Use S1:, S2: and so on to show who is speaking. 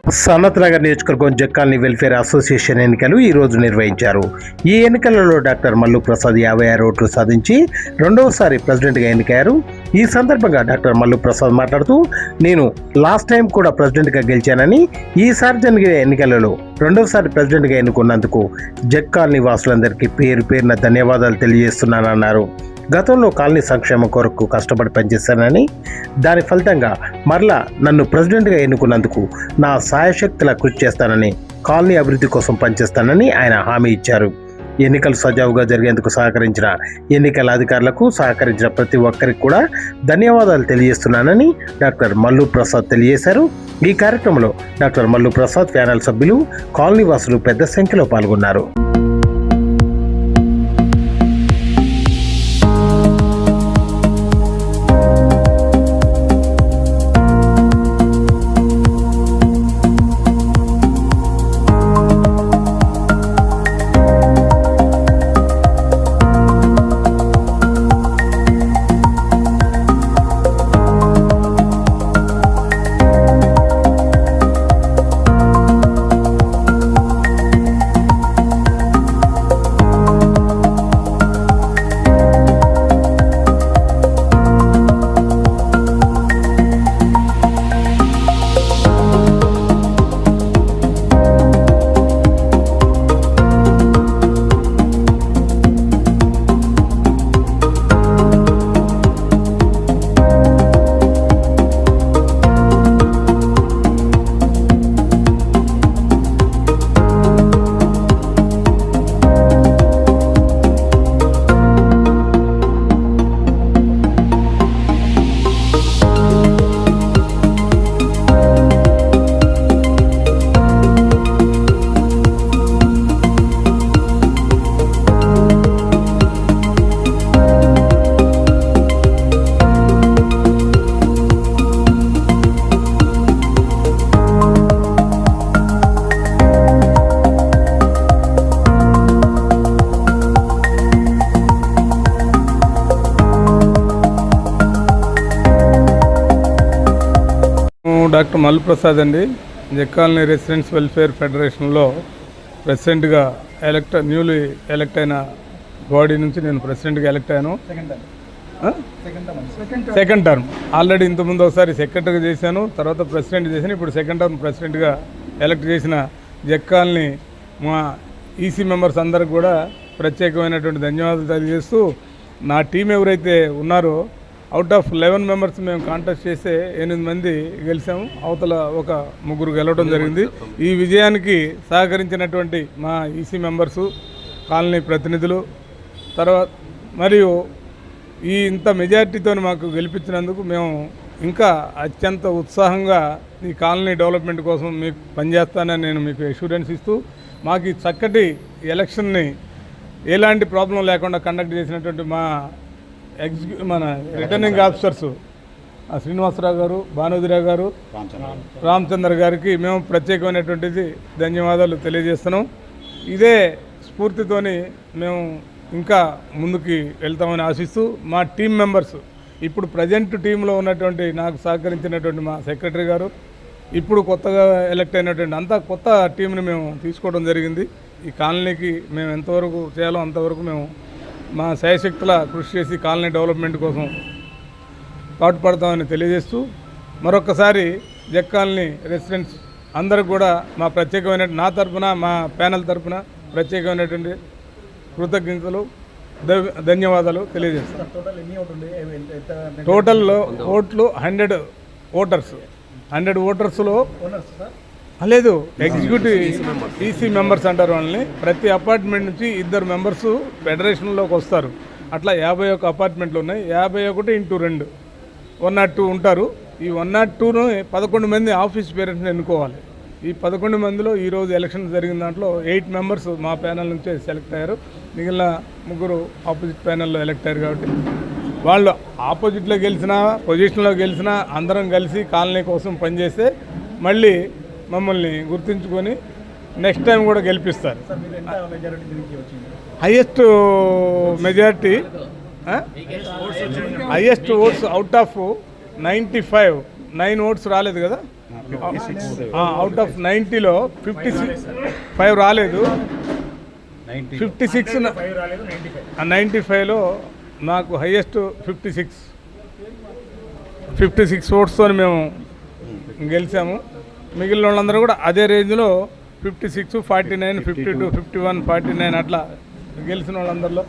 S1: సనత్ నగర్ నియోజకవర్గం జక్కాలనీ welfare association ఎన్నికలు ఈ రోజు నిర్వహించారు. ఈ ఎన్నికలలో డాక్టర్ మల్లు ప్రసాద్ 56 ఓట్లు సాధించి రెండవసారి ప్రెసిడెంట్గా ఎన్నికయ్యారు. ఈ సందర్భంగా డాక్టర్ మల్లు ప్రసాద్ మాట్లాడుతూ, నేను లాస్ట్ టైం కూడా ప్రెసిడెంట్గా గెలిచానని, ఈసారి జరిగే ఎన్నికలలో రెండవసారి ప్రెసిడెంట్గా ఎన్నుకున్నందుకు జక్కాలనీ వాసులందరికీ పేరు పేరున ధన్యవాదాలు తెలియజేస్తున్నానన్నారు. గతంలో కాలనీ సంక్షేమం కొరకు కష్టపడి పనిచేశానని, దాని ఫలితంగా మరలా నన్ను ప్రెసిడెంట్గా ఎన్నుకున్నందుకు నా సాయశక్తుల కృషి చేస్తానని, కాలనీ అభివృద్ధి కోసం పనిచేస్తానని ఆయన హామీ ఇచ్చారు. ఎన్నికలు సజావుగా జరిగేందుకు సహకరించిన ఎన్నికల అధికారులకు, సహకరించిన ప్రతి ఒక్కరికి కూడా ధన్యవాదాలు తెలియజేస్తున్నానని డాక్టర్ మల్లు ప్రసాద్ తెలియజేశారు. ఈ కార్యక్రమంలో డాక్టర్ మల్లు ప్రసాద్ ప్యానెల్ సభ్యులు, కాలనీ వాసులు పెద్ద సంఖ్యలో పాల్గొన్నారు.
S2: డాక్టర్ మల్లు ప్రసాద్ అండి, జక్కాలనీ రెసిడెంట్స్ వెల్ఫేర్ ఫెడరేషన్లో ప్రెసిడెంట్గా న్యూలీ ఎలక్ట్ అయిన బాడీ నుంచి నేను ప్రెసిడెంట్గా ఎలక్ట్ అయ్యాను. Second term. ఆల్రెడీ ఇంతకుముందు ఒకసారి సెక్రటరీగా చేశాను, తర్వాత ప్రెసిడెంట్ చేశాను. ఇప్పుడు సెకండ్ టర్మ్ ప్రెసిడెంట్గా ఎలక్ట్ చేసిన జక్కాలనీ మా ఈసీ మెంబర్స్ అందరికి కూడా ప్రత్యేకమైనటువంటి ధన్యవాదాలు తెలియజేస్తూ, నా టీం ఎవరైతే ఉన్నారో అవుట్ ఆఫ్ 11 మెంబర్స్ మేము కాంటెస్ట్ చేస్తే 8 మంది గెలిచాము, అవతల ఒక 3 గెలవడం జరిగింది. ఈ విజయానికి సహకరించినటువంటి మా ఈసీ మెంబర్సు, కాలనీ ప్రతినిధులు, తర్వాత మరియు ఈ ఇంత మెజారిటీతో మాకు గెలిపించినందుకు మేము ఇంకా అత్యంత ఉత్సాహంగా ఈ కాలనీ డెవలప్మెంట్ కోసం మీకు పనిచేస్తానని నేను మీకు అష్యూరెన్స్ ఇస్తూ, మాకు ఈ చక్కటి ఎలక్షన్ని ఎలాంటి ప్రాబ్లం లేకుండా కండక్ట్ చేసినటువంటి మన రిటర్నింగ్ ఆఫీసర్స్ శ్రీనివాసరావు గారు, భానుదిరావు గారు, రామచంద్ర గారికి మేము ప్రత్యేకమైనటువంటిది ధన్యవాదాలు తెలియజేస్తున్నాం. ఇదే స్ఫూర్తితోని మేము ఇంకా ముందుకి వెళ్తామని ఆశిస్తూ, మా టీం మెంబర్స్ ఇప్పుడు ప్రజెంట్ టీంలో ఉన్నటువంటి నాకు సహకరించినటువంటి మా సెక్రటరీ గారు, ఇప్పుడు కొత్తగా ఎలక్ట్ అయినటువంటి అంతా కొత్త టీంని మేము తీసుకోవడం జరిగింది. ఈ కాలనీకి మేము ఎంతవరకు చేయాలో అంతవరకు మేము మా శాయశక్తుల కృషి చేసి కాలనీ డెవలప్మెంట్ కోసం పాటుపడతామని తెలియజేస్తూ, మరొకసారి జక్కాలనీ రెసిడెంట్స్ అందరికి కూడా మా ప్రత్యేకమైన నా తరఫున, మా ప్యానెల్ తరఫున ప్రత్యేకమైనటువంటి కృతజ్ఞతలు, ధన్యవాదాలు తెలియజేస్తాం. టోటల్లో ఓట్లు 100 ఓటర్స్. 100 ఓటర్స్లో లేదు, ఎగ్జిక్యూటివ్ ఈసీ మెంబర్స్ అంటారు వాళ్ళని. ప్రతి అపార్ట్మెంట్ నుంచి 2 మెంబర్సు ఫెడరేషన్లోకి వస్తారు. అట్లా 51 అపార్ట్మెంట్లు ఉన్నాయి. 51x2 102 ఉంటారు. ఈ 102ను 11 మంది ఆఫీస్ పేరెంట్స్ని ఎన్నుకోవాలి. ఈ 11 మందిలో ఈరోజు ఎలక్షన్ జరిగిన దాంట్లో 8 మెంబర్స్ మా ప్యానెల్ నుంచే సెలెక్ట్ అయ్యారు. మిగిలిన 3 ఆపోజిట్ ప్యానెల్లో ఎలక్ట్ అయ్యారు. కాబట్టి వాళ్ళు ఆపోజిట్లో గెలిచినా, పొజిషన్లో గెలిచినా అందరం కలిసి కాలనీ కోసం పనిచేస్తే మళ్ళీ మమ్మల్ని గుర్తుంచుకొని నెక్స్ట్ టైం కూడా గెలిపిస్తారు. Highest majority, highest votes out of 95, 9 votes రాలేదు కదా. అవుట్ ఆఫ్ 90లో 55 రాలేదు. 56 95లో నాకు హైయెస్ట్ 56 ఓట్స్తో మేము గెలిచాము. మిగిలిన వాళ్ళందరూ కూడా అదే రేంజ్లో 56, 49, 52, 51, 49 అట్లా గెలిచిన వాళ్ళందరిలో